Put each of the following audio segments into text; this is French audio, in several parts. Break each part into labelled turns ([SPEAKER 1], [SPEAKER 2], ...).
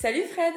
[SPEAKER 1] Salut Fred!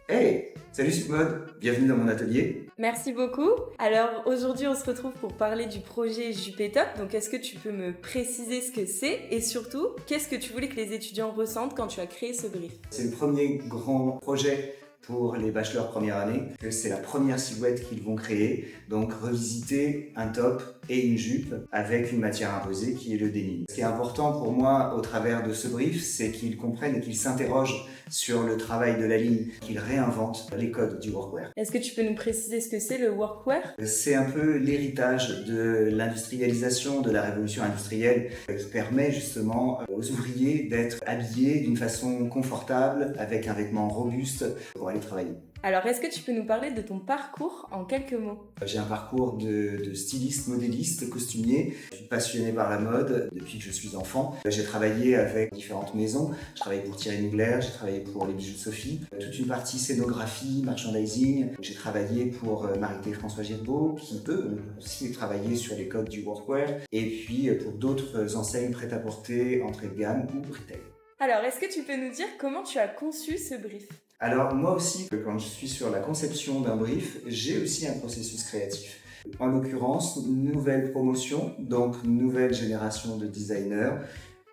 [SPEAKER 2] Hey, salut Submod, bienvenue dans mon atelier.
[SPEAKER 1] Merci beaucoup. Alors aujourd'hui on se retrouve pour parler du projet Jupétop. Donc est-ce que tu peux me préciser ce que c'est et surtout qu'est-ce que tu voulais que les étudiants ressentent quand tu as créé ce brief?
[SPEAKER 2] C'est le premier grand projet pour les bachelors première année. C'est la première silhouette qu'ils vont créer, donc revisiter un top et une jupe avec une matière imposée qui est le denim. Ce qui est important pour moi au travers de ce brief, c'est qu'ils comprennent et qu'ils s'interrogent sur le travail de la ligne, qu'ils réinventent les codes du workwear.
[SPEAKER 1] Est-ce que tu peux nous préciser ce que c'est le workwear?
[SPEAKER 2] C'est un peu l'héritage de l'industrialisation, de la révolution industrielle, qui permet justement aux ouvriers d'être habillés d'une façon confortable, avec un vêtement robuste pour aller travailler.
[SPEAKER 1] Alors est-ce que tu peux nous parler de ton parcours en quelques mots?
[SPEAKER 2] J'ai un parcours de styliste, modéliste, costumier. Je suis passionné par la mode depuis que je suis enfant. J'ai travaillé avec différentes maisons. Je travaillé pour Thierry Mugler, j'ai travaillé pour les bijoux de Sophie. Toute une partie scénographie, merchandising. J'ai travaillé pour Marité François Girbeau, qui eux aussi travaillé sur les codes du workwear. Et puis pour d'autres enseignes prêt-à-porter, entrée de gamme ou retail.
[SPEAKER 1] Alors est-ce que tu peux nous dire comment tu as conçu ce brief?
[SPEAKER 2] Alors moi aussi, quand je suis sur la conception d'un brief, j'ai aussi un processus créatif. En l'occurrence, nouvelle promotion, donc nouvelle génération de designers,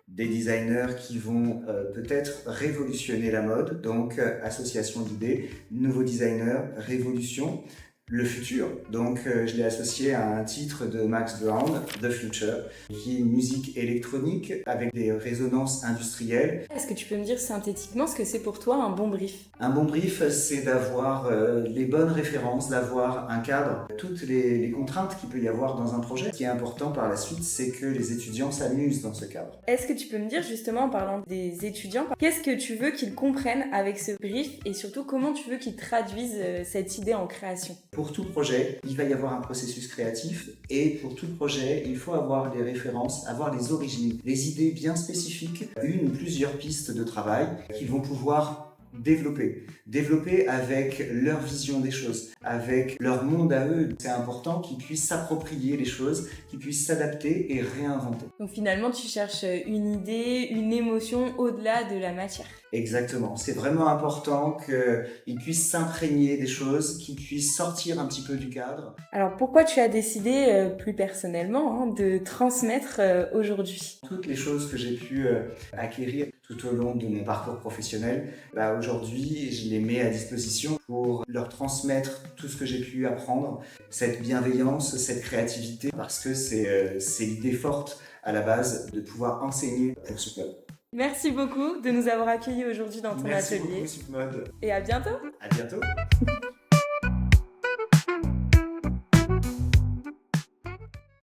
[SPEAKER 2] des designers qui vont peut-être révolutionner la mode, donc association d'idées, nouveaux designers, révolution. Le futur, donc je l'ai associé à un titre de Max Brown, The Future, qui est une musique électronique avec des résonances industrielles.
[SPEAKER 1] Est-ce que tu peux me dire synthétiquement ce que c'est pour toi un bon brief?
[SPEAKER 2] Un bon brief, c'est d'avoir les bonnes références, d'avoir un cadre, toutes les contraintes qu'il peut y avoir dans un projet. Ce qui est important par la suite, c'est que les étudiants s'amusent dans ce cadre.
[SPEAKER 1] Est-ce que tu peux me dire justement en parlant des étudiants, qu'est-ce que tu veux qu'ils comprennent avec ce brief et surtout comment tu veux qu'ils traduisent cette idée en création?
[SPEAKER 2] Pour tout projet, il va y avoir un processus créatif et pour tout projet, il faut avoir les références, avoir les origines, les idées bien spécifiques, une ou plusieurs pistes de travail qu'ils vont pouvoir développer avec leur vision des choses, avec leur monde à eux. C'est important qu'ils puissent s'approprier les choses, qu'ils puissent s'adapter et réinventer.
[SPEAKER 1] Donc finalement, tu cherches une idée, une émotion au-delà de la matière.
[SPEAKER 2] Exactement. C'est vraiment important qu'ils puissent s'imprégner des choses, qu'ils puissent sortir un petit peu du cadre.
[SPEAKER 1] Alors pourquoi tu as décidé, plus personnellement, de transmettre aujourd'hui?
[SPEAKER 2] Toutes les choses que j'ai pu acquérir tout au long de mon parcours professionnel, aujourd'hui, je les mets à disposition pour leur transmettre tout ce que j'ai pu apprendre, cette bienveillance, cette créativité, parce que c'est l'idée forte à la base de pouvoir enseigner pour ce club.
[SPEAKER 1] Merci beaucoup de nous avoir accueillis aujourd'hui dans ton
[SPEAKER 2] Merci
[SPEAKER 1] atelier.
[SPEAKER 2] beaucoup, Submod.
[SPEAKER 1] Et à bientôt!
[SPEAKER 2] À bientôt.